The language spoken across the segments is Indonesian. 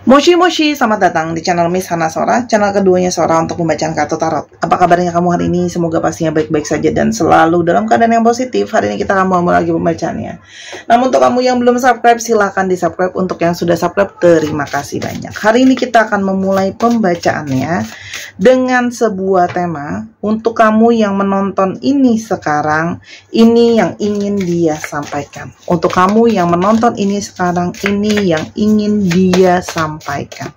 Moshi Moshi, selamat datang di channel Miss Hana Sora, channel keduanya Sora untuk pembacaan kartu tarot. Apa kabarnya kamu hari ini? Semoga pastinya baik-baik saja dan selalu dalam keadaan yang positif. Hari ini kita akan mulai lagi pembacaannya. Namun untuk kamu yang belum subscribe, silahkan di subscribe. Untuk yang sudah subscribe, terima kasih banyak. Hari ini kita akan memulai pembacaannya dengan sebuah tema. Untuk kamu yang menonton ini sekarang, ini yang ingin dia sampaikan. Untuk kamu yang menonton ini sekarang, ini yang ingin dia sampaikan.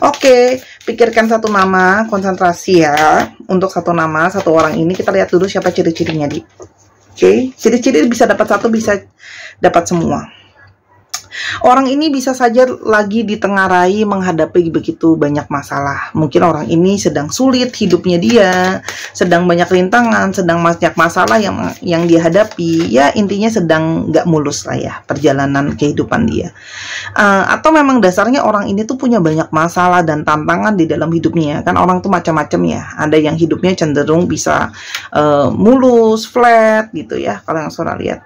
Oke, pikirkan satu nama, konsentrasi ya. Untuk satu nama, satu orang ini kita lihat dulu siapa ciri-cirinya di. Oke, ciri-ciri bisa dapat satu, bisa dapat semua. Orang ini bisa saja lagi ditengarai menghadapi begitu banyak masalah. Mungkin orang ini sedang sulit hidupnya dia, sedang banyak rintangan, sedang banyak masalah yang dia hadapi. Ya intinya sedang nggak mulus lah ya perjalanan kehidupan dia. Atau memang dasarnya orang ini tuh punya banyak masalah dan tantangan di dalam hidupnya. Kan orang tuh macam-macam ya. Ada yang hidupnya cenderung bisa mulus, flat gitu ya. Kalau yang Sora lihat.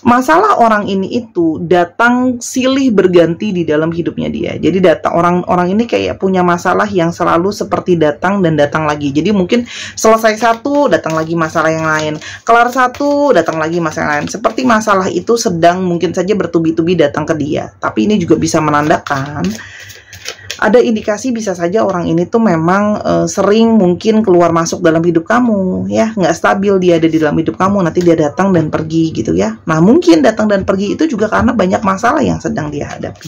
Masalah orang ini itu datang silih berganti di dalam hidupnya dia. Jadi orang ini kayak punya masalah yang selalu seperti datang dan datang lagi. Jadi mungkin selesai satu, datang lagi masalah yang lain. Kelar satu, datang lagi masalah yang lain. Seperti masalah itu sedang mungkin saja bertubi-tubi datang ke dia. Tapi ini juga bisa menandakan ada indikasi bisa saja orang ini tuh memang sering mungkin keluar masuk dalam hidup kamu ya, nggak stabil dia ada di dalam hidup kamu, nanti dia datang dan pergi gitu ya. Nah mungkin datang dan pergi itu juga karena banyak masalah yang sedang dia hadapi.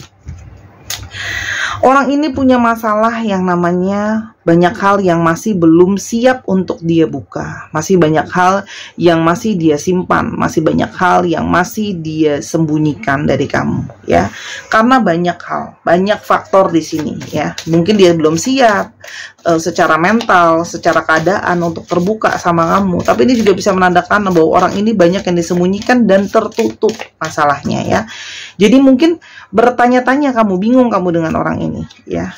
Orang ini punya masalah yang namanya banyak hal yang masih belum siap untuk dia buka. Masih banyak hal yang masih dia simpan. Masih banyak hal yang masih dia sembunyikan dari kamu. Ya, karena banyak hal, banyak faktor di sini. Ya, mungkin dia belum siap secara mental, secara keadaan untuk terbuka sama kamu. Tapi ini juga bisa menandakan bahwa orang ini banyak yang disembunyikan dan tertutup masalahnya. Ya, jadi mungkin bertanya-tanya kamu, bingung kamu dengan orang ini. Ya.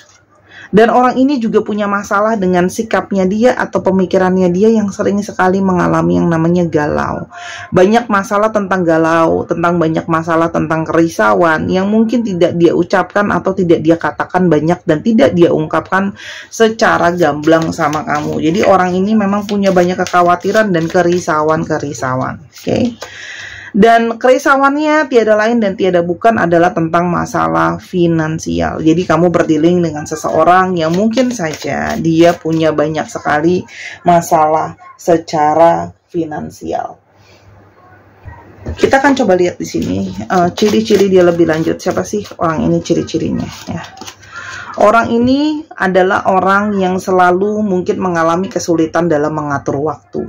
Dan orang ini juga punya masalah dengan sikapnya dia atau pemikirannya dia yang sering sekali mengalami yang namanya galau. Banyak masalah tentang galau, tentang banyak masalah tentang kerisauan yang mungkin tidak dia ucapkan atau tidak dia katakan banyak dan tidak dia ungkapkan secara gamblang sama kamu. Jadi orang ini memang punya banyak kekhawatiran dan kerisauan-kerisauan. Oke. Dan kerisauannya tiada lain dan tiada bukan adalah tentang masalah finansial. Jadi kamu berdealing dengan seseorang yang mungkin saja dia punya banyak sekali masalah secara finansial. Kita akan coba lihat di sini ciri-ciri dia lebih lanjut. Siapa sih orang ini ciri-cirinya ya? Orang ini adalah orang yang selalu mungkin mengalami kesulitan dalam mengatur waktu.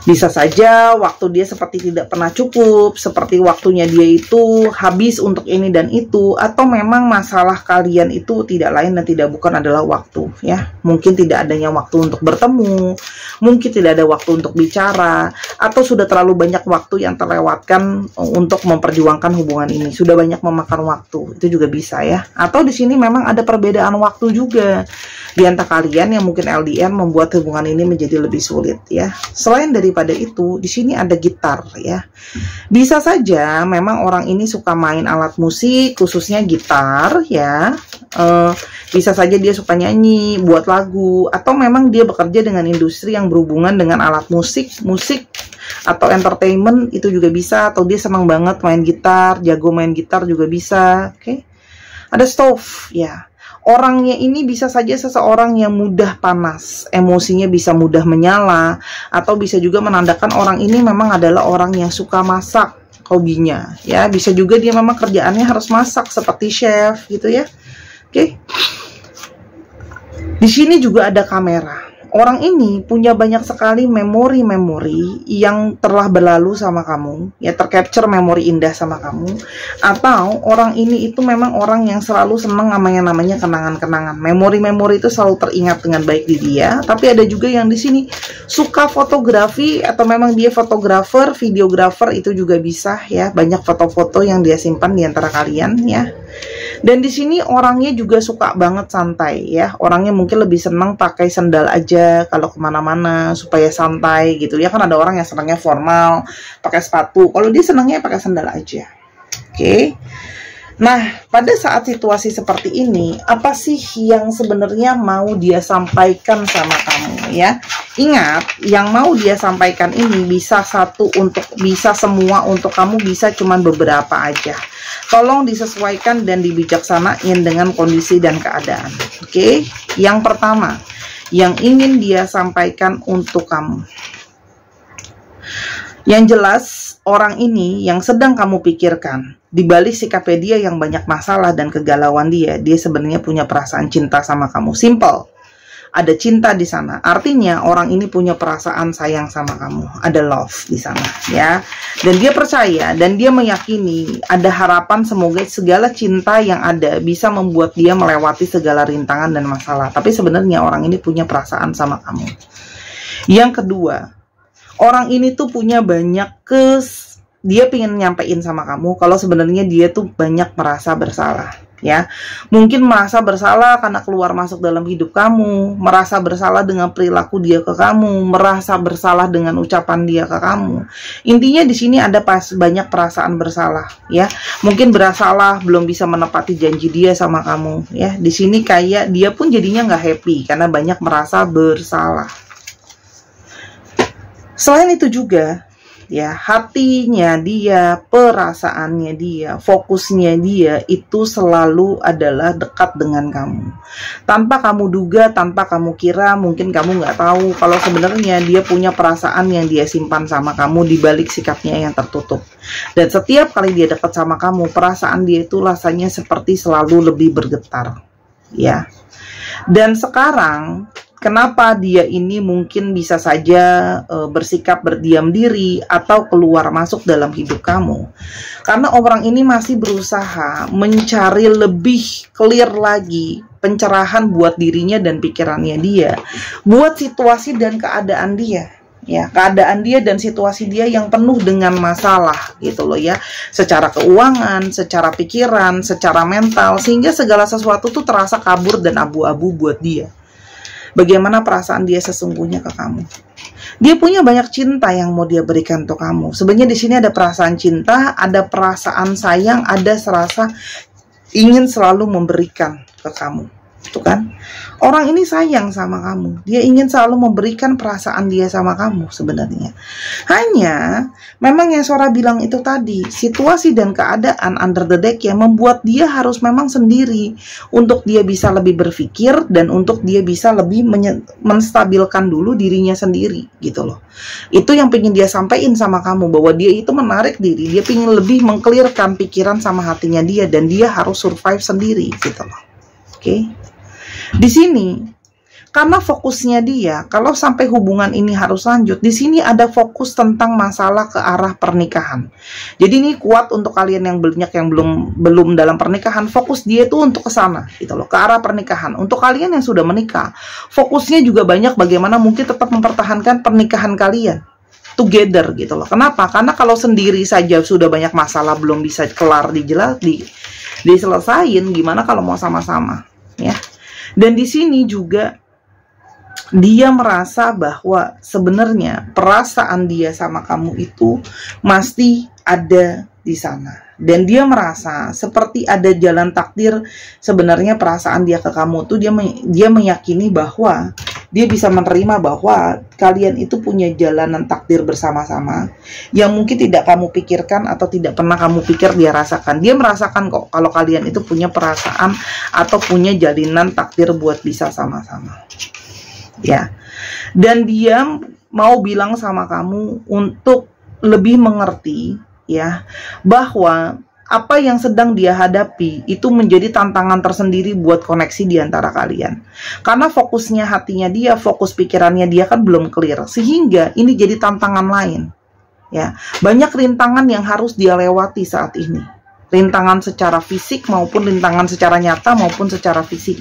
Bisa saja waktu dia seperti tidak pernah cukup, seperti waktunya dia itu habis untuk ini dan itu, atau memang masalah kalian itu tidak lain dan tidak bukan adalah waktu ya. Mungkin tidak adanya waktu untuk bertemu, mungkin tidak ada waktu untuk bicara, atau sudah terlalu banyak waktu yang terlewatkan untuk memperjuangkan hubungan ini. Sudah banyak memakan waktu, itu juga bisa ya. Atau di sini memang ada perbedaan waktu juga di antara kalian yang mungkin LDR membuat hubungan ini menjadi lebih sulit ya. Selain daripada itu, di sini ada gitar ya. Bisa saja memang orang ini suka main alat musik, khususnya gitar ya. Bisa saja dia suka nyanyi, buat lagu, atau memang dia bekerja dengan industri yang berhubungan dengan alat musik atau entertainment itu juga bisa. Atau dia senang banget main gitar, jago main gitar juga bisa. Oke. Ada stove ya. Orangnya ini bisa saja seseorang yang mudah panas, emosinya bisa mudah menyala, atau bisa juga menandakan orang ini memang adalah orang yang suka masak, hobinya. Ya, bisa juga dia memang kerjaannya harus masak seperti chef gitu ya. Oke. Di sini juga ada kamera. Orang ini punya banyak sekali memori-memori yang telah berlalu sama kamu, ya tercapture memori indah sama kamu. Atau orang ini itu memang orang yang selalu senang sama yang namanya kenangan-kenangan. Memori-memori itu selalu teringat dengan baik di dia. Tapi ada juga yang di sini suka fotografi atau memang dia fotografer, videografer itu juga bisa ya. Banyak foto-foto yang dia simpan di antara kalian ya. Dan di sini orangnya juga suka banget santai ya. Orangnya mungkin lebih senang pakai sandal aja kalau kemana-mana supaya santai gitu ya. Kan ada orang yang senangnya formal, pakai sepatu. Kalau dia senangnya pakai sandal aja. Oke. Nah, pada saat situasi seperti ini, apa sih yang sebenarnya mau dia sampaikan sama kamu ya? Ingat, yang mau dia sampaikan ini bisa bisa semua untuk kamu, bisa cuman beberapa aja. Tolong disesuaikan dan dibijaksanain dengan kondisi dan keadaan. Oke? Yang pertama, yang ingin dia sampaikan untuk kamu. Yang jelas, orang ini yang sedang kamu pikirkan, di balik sikapnya dia yang banyak masalah dan kegalauan dia sebenarnya punya perasaan cinta sama kamu. Simple. Ada cinta di sana. Artinya orang ini punya perasaan sayang sama kamu. Ada love di sana, ya. Dan dia percaya dan dia meyakini ada harapan semoga segala cinta yang ada bisa membuat dia melewati segala rintangan dan masalah. Tapi sebenarnya orang ini punya perasaan sama kamu. Yang kedua, orang ini tuh punya banyak dia pengen nyampein sama kamu kalau sebenarnya dia tuh banyak merasa bersalah, ya. Mungkin merasa bersalah karena keluar masuk dalam hidup kamu, merasa bersalah dengan perilaku dia ke kamu, merasa bersalah dengan ucapan dia ke kamu. Intinya di sini ada banyak perasaan bersalah, ya. Mungkin bersalah belum bisa menepati janji dia sama kamu, ya. Di sini kayak dia pun jadinya nggak happy karena banyak merasa bersalah. Selain itu juga, ya, hatinya dia, perasaannya dia, fokusnya dia itu selalu adalah dekat dengan kamu. Tanpa kamu duga, tanpa kamu kira, mungkin kamu nggak tahu kalau sebenarnya dia punya perasaan yang dia simpan sama kamu di balik sikapnya yang tertutup. Dan setiap kali dia dekat sama kamu, perasaan dia itu rasanya seperti selalu lebih bergetar, ya. Dan sekarang, kenapa dia ini mungkin bisa saja bersikap berdiam diri atau keluar masuk dalam hidup kamu? Karena orang ini masih berusaha mencari lebih clear lagi pencerahan buat dirinya dan pikirannya dia, buat situasi dan keadaan dia. Ya, keadaan dia dan situasi dia yang penuh dengan masalah gitu loh ya, secara keuangan, secara pikiran, secara mental, sehingga segala sesuatu tuh terasa kabur dan abu-abu buat dia. Bagaimana perasaan dia sesungguhnya ke kamu? Dia punya banyak cinta yang mau dia berikan untuk kamu. Sebenarnya di sini ada perasaan cinta, ada perasaan sayang, ada serasa ingin selalu memberikan ke kamu. Itu kan? Orang ini sayang sama kamu. Dia ingin selalu memberikan perasaan dia sama kamu sebenarnya. Hanya, memang yang Sora bilang itu tadi, situasi dan keadaan under the deck yang membuat dia harus memang sendiri untuk dia bisa lebih berpikir dan untuk dia bisa lebih menstabilkan dulu dirinya sendiri gitu loh. Itu yang pengen dia sampaikan sama kamu, bahwa dia itu menarik diri, dia pengen lebih mengklirkan pikiran sama hatinya dia dan dia harus survive sendiri gitu loh. Oke. Di sini, karena fokusnya dia, kalau sampai hubungan ini harus lanjut, di sini ada fokus tentang masalah ke arah pernikahan. Jadi ini kuat untuk kalian yang banyak yang belum dalam pernikahan, fokus dia itu untuk ke sana, gitu loh, ke arah pernikahan. Untuk kalian yang sudah menikah, fokusnya juga banyak bagaimana mungkin tetap mempertahankan pernikahan kalian together, gitu loh. Kenapa? Karena kalau sendiri saja sudah banyak masalah belum bisa kelar diselesain, gimana kalau mau sama-sama, ya? Dan di sini juga dia merasa bahwa sebenarnya perasaan dia sama kamu itu masih ada di sana. Dan dia merasa seperti ada jalan takdir, sebenarnya perasaan dia ke kamu tuh dia meyakini bahwa dia bisa menerima bahwa kalian itu punya jalanan takdir bersama-sama yang mungkin tidak kamu pikirkan atau tidak pernah kamu pikir dia rasakan. Dia merasakan kok kalau kalian itu punya perasaan atau punya jalinan takdir buat bisa sama-sama. Ya. Dan dia mau bilang sama kamu untuk lebih mengerti, ya, bahwa apa yang sedang dia hadapi itu menjadi tantangan tersendiri buat koneksi di antara kalian. Karena fokusnya hatinya dia, fokus pikirannya dia kan belum clear, sehingga ini jadi tantangan lain. Ya, banyak rintangan yang harus dia lewati saat ini. Rintangan secara fisik maupun rintangan secara nyata maupun secara fisik.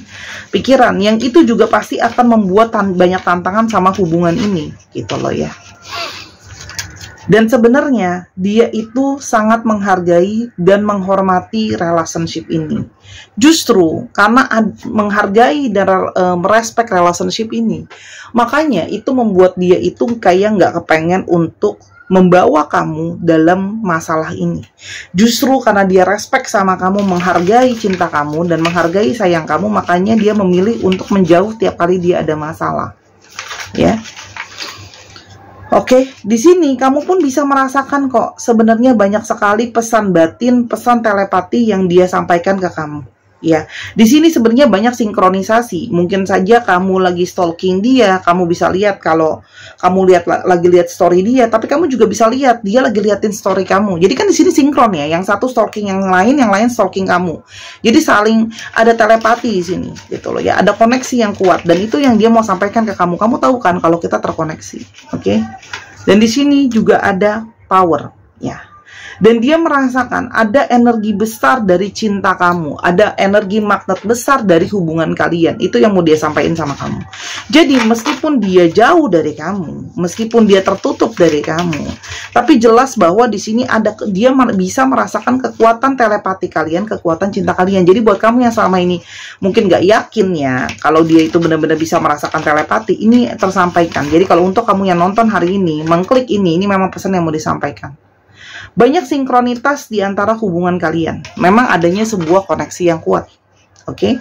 Pikiran yang itu juga pasti akan membuat banyak tantangan sama hubungan ini, gitu loh ya. Dan sebenarnya dia itu sangat menghargai dan menghormati relationship ini. Justru karena menghargai dan merespek relationship ini, makanya itu membuat dia itu kayak nggak kepengen untuk membawa kamu dalam masalah ini. Justru karena dia respect sama kamu, menghargai cinta kamu, dan menghargai sayang kamu, makanya dia memilih untuk menjauh tiap kali dia ada masalah. Ya. Oke, di sini kamu pun bisa merasakan kok sebenarnya banyak sekali pesan batin, pesan telepati yang dia sampaikan ke kamu. Ya, di sini sebenarnya banyak sinkronisasi. Mungkin saja kamu lagi stalking dia, kamu bisa lihat kalau kamu lagi lihat story dia, tapi kamu juga bisa lihat dia lagi liatin story kamu. Jadi kan di sini sinkron ya, yang satu stalking yang lain stalking kamu. Jadi saling ada telepati di sini, gitu loh ya. Ada koneksi yang kuat dan itu yang dia mau sampaikan ke kamu. Kamu tahu kan kalau kita terkoneksi, oke? Dan di sini juga ada power, ya. Dan dia merasakan ada energi besar dari cinta kamu, ada energi magnet besar dari hubungan kalian. Itu yang mau dia sampaikan sama kamu. Jadi meskipun dia jauh dari kamu, meskipun dia tertutup dari kamu, tapi jelas bahwa di sini dia bisa merasakan kekuatan telepati kalian, kekuatan cinta kalian. Jadi buat kamu yang selama ini mungkin gak yakin ya kalau dia itu benar-benar bisa merasakan telepati, ini tersampaikan. Jadi kalau untuk kamu yang nonton hari ini, mengklik ini memang pesan yang mau disampaikan. Banyak sinkronitas di antara hubungan kalian. Memang adanya sebuah koneksi yang kuat. Oke?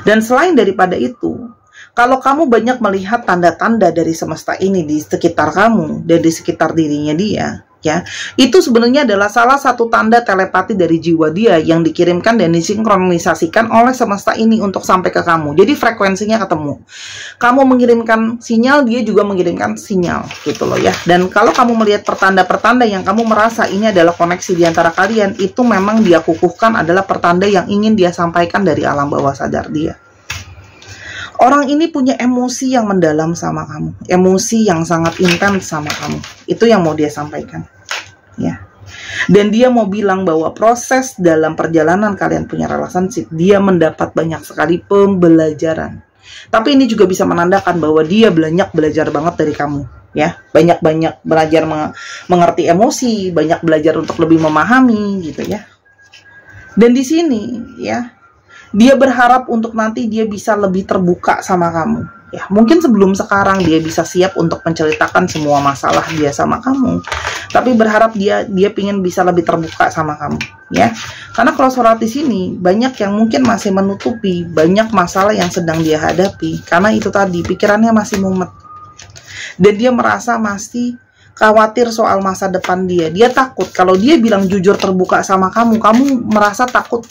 Dan selain daripada itu, kalau kamu banyak melihat tanda-tanda dari semesta ini di sekitar kamu dan di sekitar dirinya dia, ya, itu sebenarnya adalah salah satu tanda telepati dari jiwa dia yang dikirimkan dan disinkronisasikan oleh semesta ini untuk sampai ke kamu. Jadi frekuensinya ketemu. Kamu mengirimkan sinyal, dia juga mengirimkan sinyal, gitu loh ya. Dan kalau kamu melihat pertanda-pertanda yang kamu merasa ini adalah koneksi di antara kalian, itu memang dia kukuhkan adalah pertanda yang ingin dia sampaikan dari alam bawah sadar dia. Orang ini punya emosi yang mendalam sama kamu, emosi yang sangat intens sama kamu. Itu yang mau dia sampaikan, ya. Dan dia mau bilang bahwa proses dalam perjalanan kalian punya relationship, dia mendapat banyak sekali pembelajaran. Tapi ini juga bisa menandakan bahwa dia banyak belajar banget dari kamu, ya. Banyak-banyak belajar mengerti emosi, banyak belajar untuk lebih memahami, gitu ya. Dan di sini, ya, dia berharap untuk nanti dia bisa lebih terbuka sama kamu. Ya, mungkin sebelum sekarang dia bisa siap untuk menceritakan semua masalah dia sama kamu. Tapi berharap dia pingin bisa lebih terbuka sama kamu, ya. Karena kalau surat di sini banyak yang mungkin masih menutupi banyak masalah yang sedang dia hadapi. Karena itu tadi pikirannya masih mumet. Dan dia merasa masih khawatir soal masa depan dia. Dia takut kalau dia bilang jujur terbuka sama kamu, kamu merasa takut.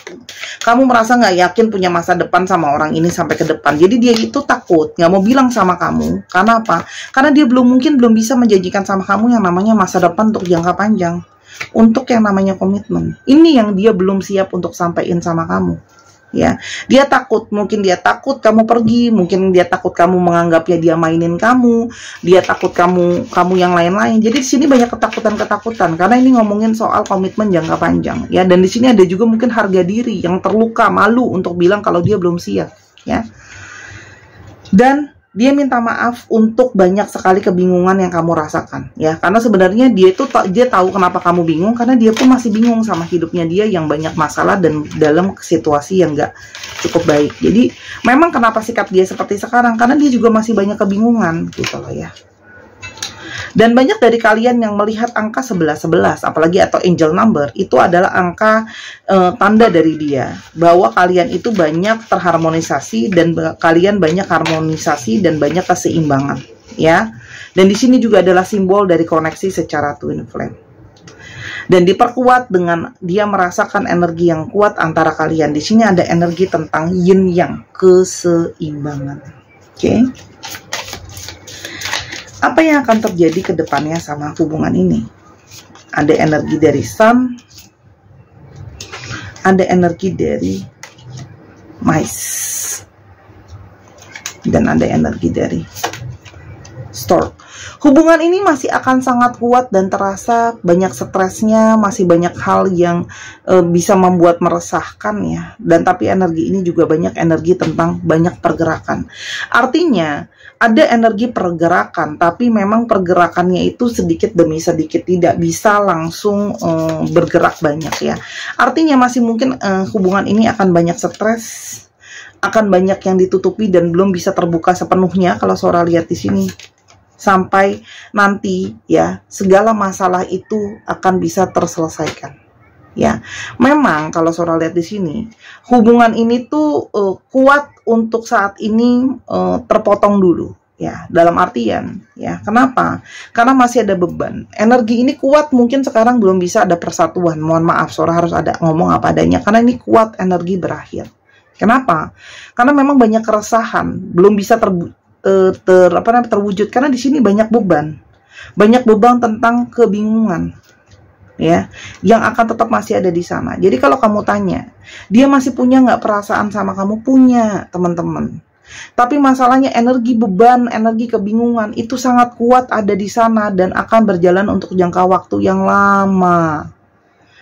Kamu merasa nggak yakin punya masa depan sama orang ini sampai ke depan. Jadi dia itu takut, nggak mau bilang sama kamu. Karena apa? Karena dia mungkin belum bisa menjanjikan sama kamu yang namanya masa depan untuk jangka panjang. Untuk yang namanya komitmen. Ini yang dia belum siap untuk sampaikan sama kamu. Ya, dia takut, mungkin dia takut kamu pergi, mungkin dia takut kamu menganggapnya dia mainin kamu, dia takut kamu yang lain-lain. Jadi di sini banyak ketakutan karena ini ngomongin soal komitmen jangka panjang, ya. Dan di sini ada juga mungkin harga diri yang terluka, malu untuk bilang kalau dia belum siap, ya. Dan dia minta maaf untuk banyak sekali kebingungan yang kamu rasakan, ya. Karena sebenarnya dia tahu kenapa kamu bingung, karena dia pun masih bingung sama hidupnya dia yang banyak masalah dan dalam situasi yang gak cukup baik. Jadi memang kenapa sikap dia seperti sekarang, karena dia juga masih banyak kebingungan, gitu loh ya. Dan banyak dari kalian yang melihat angka 1111, apalagi atau angel number, itu adalah angka tanda dari dia bahwa kalian itu banyak terharmonisasi dan kalian banyak harmonisasi dan banyak keseimbangan, ya. Dan di sini juga adalah simbol dari koneksi secara twin flame. Dan diperkuat dengan dia merasakan energi yang kuat antara kalian. Di sini ada energi tentang yin yang, keseimbangan. Oke. Apa yang akan terjadi ke depannya sama hubungan ini? Ada energi dari Sun, ada energi dari Mice, dan ada energi dari Stork. Hubungan ini masih akan sangat kuat dan terasa banyak stresnya, masih banyak hal yang bisa membuat meresahkan ya. Dan tapi energi ini juga banyak energi tentang banyak pergerakan. Artinya ada energi pergerakan, tapi memang pergerakannya itu sedikit demi sedikit, tidak bisa langsung bergerak banyak ya. Artinya masih mungkin hubungan ini akan banyak stres, akan banyak yang ditutupi dan belum bisa terbuka sepenuhnya kalau Sora lihat di sini. sampai nanti ya segala masalah itu akan bisa terselesaikan. Ya, memang kalau Sora lihat di sini, hubungan ini tuh kuat untuk saat ini terpotong dulu. Ya, dalam artian, ya, kenapa? Karena masih ada beban. Energi ini kuat, mungkin sekarang belum bisa ada persatuan. Mohon maaf, Sora harus ada ngomong apa adanya, karena ini kuat, energi berakhir. Kenapa? Karena memang banyak keresahan, belum bisa terwujud. Karena di sini banyak beban tentang kebingungan, ya, yang akan tetap masih ada di sana. Jadi kalau kamu tanya, dia masih punya nggak perasaan sama kamu? Punya, teman-teman. Tapi masalahnya energi beban, energi kebingungan itu sangat kuat ada di sana dan akan berjalan untuk jangka waktu yang lama.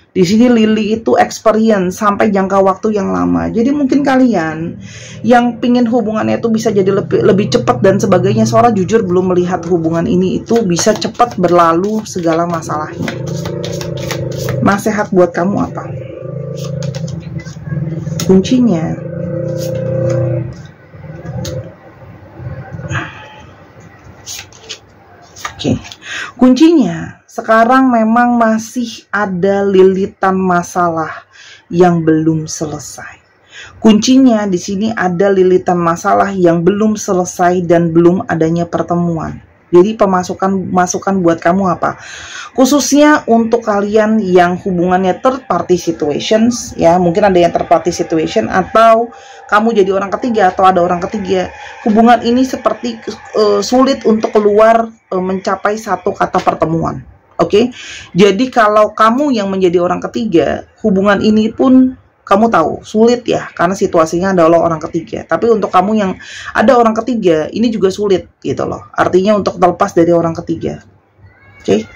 Di sini Lily itu experience sampai jangka waktu yang lama. Jadi mungkin kalian yang pingin hubungannya itu bisa jadi lebih cepat dan sebagainya, Sora jujur belum melihat hubungan ini itu bisa cepat berlalu segala masalahnya. Nasihat buat kamu apa? Kuncinya kuncinya sekarang memang masih ada lilitan masalah yang belum selesai. Kuncinya di sini ada lilitan masalah yang belum selesai dan belum adanya pertemuan. Jadi masukan buat kamu apa? Khususnya untuk kalian yang hubungannya third party situations, ya, mungkin ada yang third party situation atau kamu jadi orang ketiga atau ada orang ketiga. Hubungan ini seperti sulit untuk keluar mencapai satu kata pertemuan. Oke? Jadi kalau kamu yang menjadi orang ketiga, hubungan ini pun kamu tahu, sulit ya, karena situasinya adalah orang ketiga. Tapi untuk kamu yang ada orang ketiga, ini juga sulit gitu loh. Artinya untuk terlepas dari orang ketiga. Oke?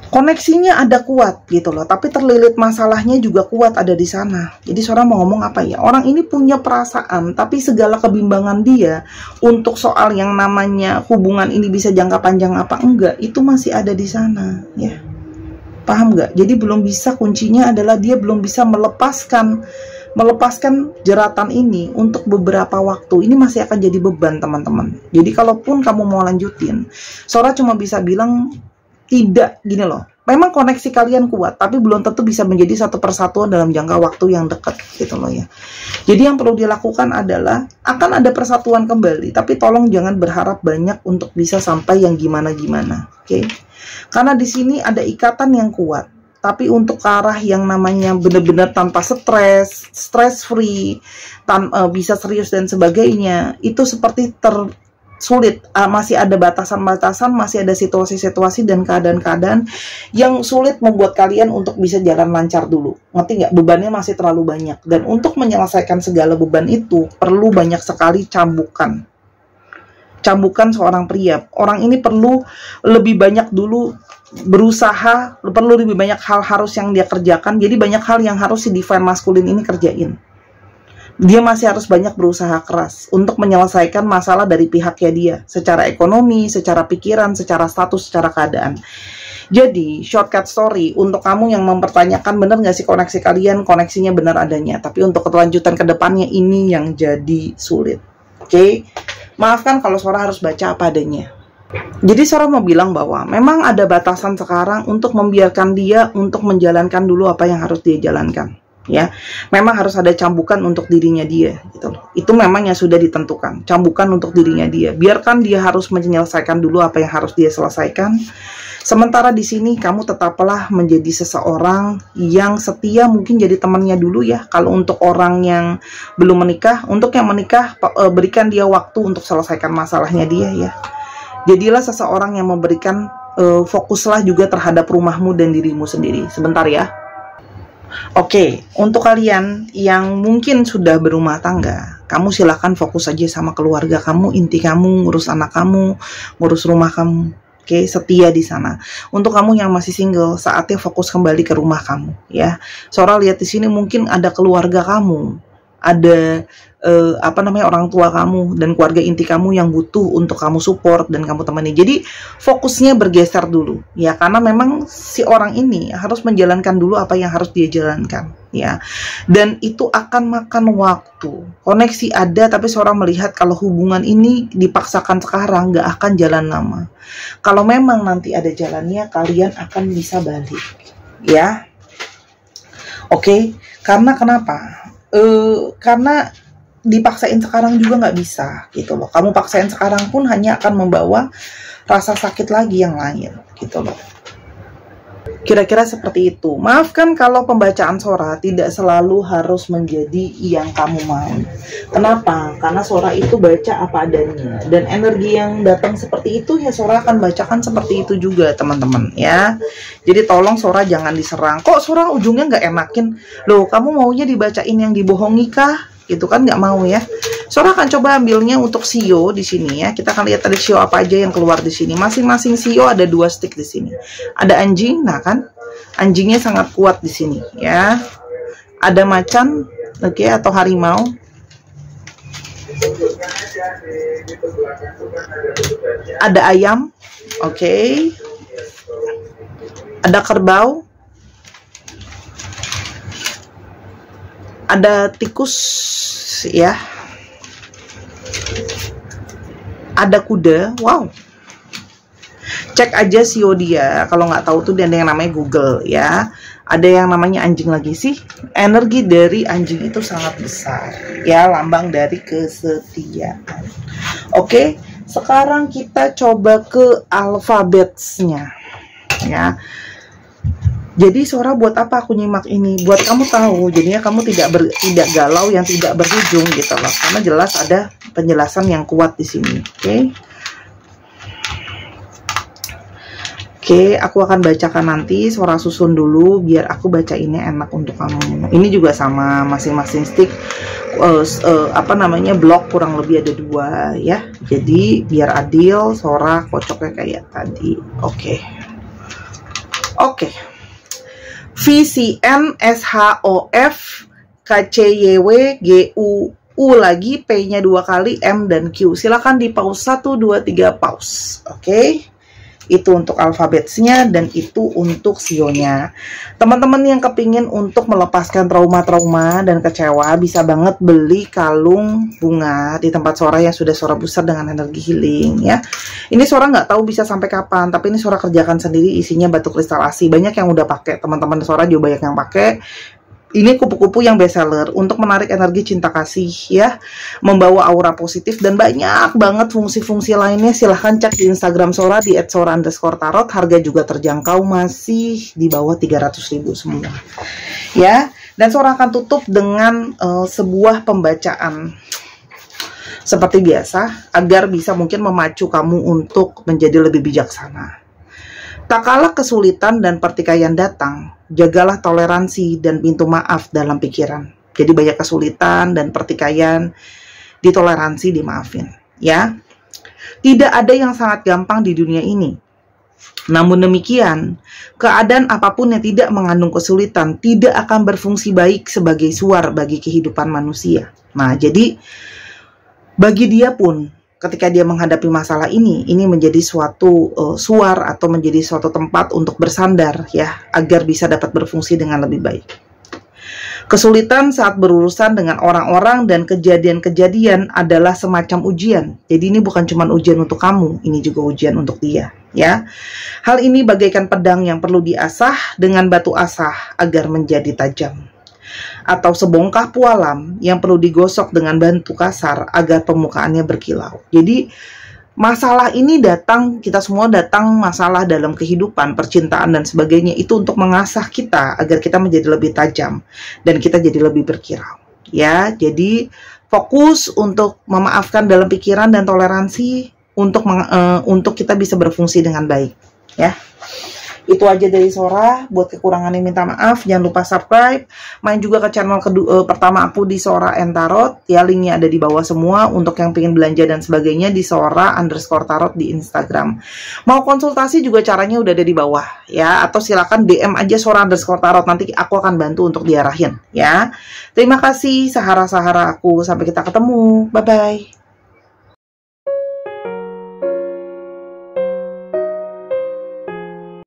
Koneksinya ada kuat gitu loh, tapi terlilit masalahnya juga kuat ada di sana. Jadi Sora mau ngomong apa ya? Orang ini punya perasaan, tapi segala kebimbangan dia untuk soal yang namanya hubungan ini bisa jangka panjang apa enggak, itu masih ada di sana, ya. Paham nggak? Jadi belum bisa, kuncinya adalah dia belum bisa melepaskan jeratan ini untuk beberapa waktu. Ini masih akan jadi beban, teman-teman. Jadi kalaupun kamu mau lanjutin, Sora cuma bisa bilang tidak, gini loh. Memang koneksi kalian kuat, tapi belum tentu bisa menjadi satu persatuan dalam jangka waktu yang dekat gitu loh ya. Jadi yang perlu dilakukan adalah akan ada persatuan kembali, tapi tolong jangan berharap banyak untuk bisa sampai yang gimana-gimana, oke? Karena di sini ada ikatan yang kuat, tapi untuk ke arah yang namanya benar-benar tanpa stress free, bisa serius dan sebagainya, itu seperti sulit, masih ada batasan-batasan, masih ada situasi-situasi dan keadaan-keadaan yang sulit membuat kalian untuk bisa jalan lancar dulu. Ngerti nggak? Bebannya masih terlalu banyak. Dan untuk menyelesaikan segala beban itu, perlu banyak sekali cambukan seorang pria. Orang ini perlu lebih banyak dulu berusaha, perlu lebih banyak hal harus yang dia kerjakan. Jadi banyak hal yang harus si divine maskulin ini kerjain. Dia masih harus banyak berusaha keras untuk menyelesaikan masalah dari pihaknya dia, secara ekonomi, secara pikiran, secara status, secara keadaan. Jadi, shortcut story untuk kamu yang mempertanyakan benar nggak sih koneksi kalian, koneksinya benar adanya. Tapi untuk kelanjutan ke depannya ini yang jadi sulit. Oke? Maafkan kalau Sora harus baca apa adanya. Jadi Sora mau bilang bahwa memang ada batasan sekarang untuk membiarkan dia untuk menjalankan dulu apa yang harus dia jalankan. Ya, memang harus ada cambukan untuk dirinya dia gitu loh. Itu memang yang sudah ditentukan, cambukan untuk dirinya dia. Biarkan dia harus menyelesaikan dulu apa yang harus dia selesaikan. Sementara di sini kamu tetaplah menjadi seseorang yang setia, mungkin jadi temannya dulu ya. Kalau untuk orang yang belum menikah, untuk yang menikah berikan dia waktu untuk selesaikan masalahnya dia ya. Jadilah seseorang yang memberikan fokuslah juga terhadap rumahmu dan dirimu sendiri. Sebentar ya. Oke, untuk kalian yang mungkin sudah berumah tangga, kamu silahkan fokus aja sama keluarga kamu, inti kamu, ngurus anak kamu, ngurus rumah kamu. Oke, setia di sana. Untuk kamu yang masih single, saatnya fokus kembali ke rumah kamu, ya. Sora lihat di sini mungkin ada keluarga kamu ada orang tua kamu dan keluarga inti kamu yang butuh untuk kamu support dan kamu temani. Jadi fokusnya bergeser dulu ya, karena memang si orang ini harus menjalankan dulu apa yang harus dia jalankan ya, dan itu akan makan waktu. Koneksi ada, tapi seorang melihat kalau hubungan ini dipaksakan sekarang nggak akan jalan lama. Kalau memang nanti ada jalannya, kalian akan bisa balik ya. Oke, karena kenapa? Karena dipaksain sekarang juga nggak bisa gitu loh. Kamu paksain sekarang pun hanya akan membawa rasa sakit lagi yang lain gitu loh. Kira-kira seperti itu. Maafkan kalau pembacaan Sora tidak selalu harus menjadi yang kamu mau. Kenapa? Karena Sora itu baca apa adanya, dan energi yang datang seperti itu ya Sora akan bacakan seperti itu juga teman-teman ya. Jadi tolong Sora jangan diserang. Kok Sora ujungnya nggak enakin? Loh, kamu maunya dibacain yang dibohongi kah? Itu kan nggak mau ya. Sora akan coba ambilnya untuk Shio di sini ya. Kita akan lihat ada Shio apa aja yang keluar di sini. Masing-masing Shio ada 2 stick di sini. Ada anjing, nah kan, anjingnya sangat kuat di sini ya. Ada macan, oke, atau harimau. Ada ayam, oke. Ada kerbau. Ada tikus ya. Ada kuda. Wow. Cek aja Shio dia. Kalau nggak tahu tuh ada yang namanya Google ya. Ada yang namanya anjing lagi sih. Energi dari anjing itu sangat besar ya, lambang dari kesetiaan. Oke, sekarang kita coba ke alfabetnya ya. Jadi Sora buat apa aku nyimak ini? Buat kamu tahu, jadinya kamu tidak galau yang tidak berujung gitu loh. Karena jelas ada penjelasan yang kuat di sini. Oke, aku akan bacakan nanti. Sora susun dulu biar aku bacainnya enak untuk kamu. Ini juga sama, masing-masing stick blok kurang lebih ada 2 ya. Jadi biar adil, Sora kocoknya kayak tadi. Oke. VCN SHOF KCYW GUU lagi, P-nya 2 kali, M dan Q. Silakan di pause 1 2 3 pause. Oke. Itu untuk alfabetnya dan itu untuk Shio-nya. Teman-teman yang kepingin untuk melepaskan trauma-trauma dan kecewa bisa banget beli kalung bunga di tempat Sora yang sudah Sora booster dengan energi healing ya. Ini Sora nggak tahu bisa sampai kapan, tapi ini Sora kerjakan sendiri, isinya batu kristalasi. Banyak yang udah pakai, teman-teman Sora juga banyak yang pakai. Ini kupu-kupu yang best seller untuk menarik energi cinta kasih ya, membawa aura positif dan banyak banget fungsi-fungsi lainnya. Silahkan cek di Instagram Sora di @sora_tarot. Harga juga terjangkau, masih di bawah 300.000 semua ya. Dan Sora akan tutup dengan sebuah pembacaan seperti biasa agar bisa mungkin memacu kamu untuk menjadi lebih bijaksana. Tak kalah kesulitan dan pertikaian datang, jagalah toleransi dan pintu maaf dalam pikiran. Jadi banyak kesulitan dan pertikaian, ditoleransi, dimaafin ya. Tidak ada yang sangat gampang di dunia ini. Namun demikian, keadaan apapun yang tidak mengandung kesulitan tidak akan berfungsi baik sebagai suar bagi kehidupan manusia. Nah, jadi bagi dia pun ketika dia menghadapi masalah ini menjadi suatu suar atau menjadi suatu tempat untuk bersandar ya, agar bisa dapat berfungsi dengan lebih baik. Kesulitan saat berurusan dengan orang-orang dan kejadian-kejadian adalah semacam ujian. Jadi ini bukan cuma ujian untuk kamu, ini juga ujian untuk dia ya. Hal ini bagaikan pedang yang perlu diasah dengan batu asah agar menjadi tajam, atau sebongkah pualam yang perlu digosok dengan batu kasar agar permukaannya berkilau. Jadi masalah ini datang, kita semua datang masalah dalam kehidupan, percintaan dan sebagainya, itu untuk mengasah kita agar kita menjadi lebih tajam dan kita jadi lebih berkilau ya. Jadi fokus untuk memaafkan dalam pikiran dan toleransi untuk kita bisa berfungsi dengan baik ya. Itu aja dari Sora. Buat kekurangannya minta maaf. Jangan lupa subscribe. Main juga ke channel pertama aku di Sora and Tarot. Ya, linknya ada di bawah semua. Untuk yang pengen belanja dan sebagainya di Sora_tarot di Instagram. Mau konsultasi juga caranya udah ada di bawah ya. Atau silakan DM aja Sora_tarot. Nanti aku akan bantu untuk diarahin ya. Terima kasih sahara-sahara aku. Sampai kita ketemu. Bye-bye.